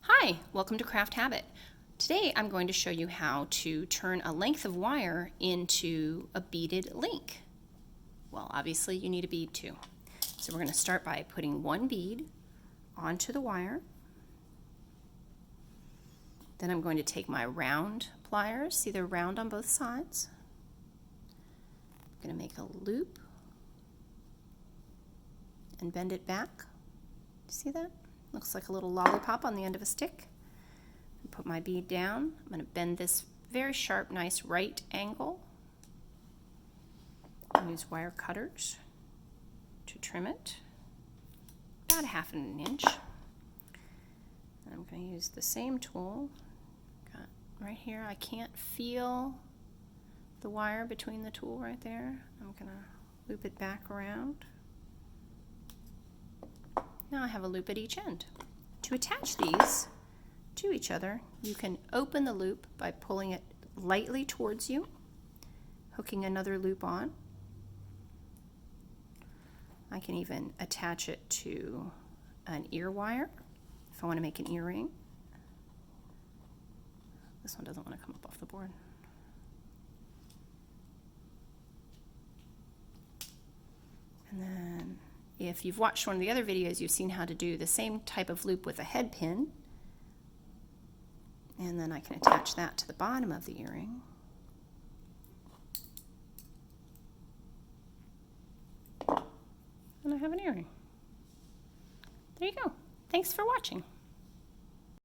Hi, welcome to Craft Habit. Today I'm going to show you how to turn a length of wire into a beaded link. Well, obviously you need a bead too. So we're going to start by putting one bead onto the wire. Then I'm going to take my round pliers, see they're round on both sides. I'm going to make a loop and bend it back. See that? Looks like a little lollipop on the end of a stick. Put my bead down. I'm going to bend this very sharp, nice right angle. And use wire cutters to trim it, about 1/2 inch. And I'm going to use the same tool. Got right here. I can't feel the wire between the tool right there. I'm going to loop it back around. Now I have a loop at each end. To attach these to each other, you can open the loop by pulling it lightly towards you, hooking another loop on. I can even attach it to an ear wire if I want to make an earring. This one doesn't want to come up off the board. And then if you've watched one of the other videos, you've seen how to do the same type of loop with a head pin. And then I can attach that to the bottom of the earring. And I have an earring. There you go. Thanks for watching.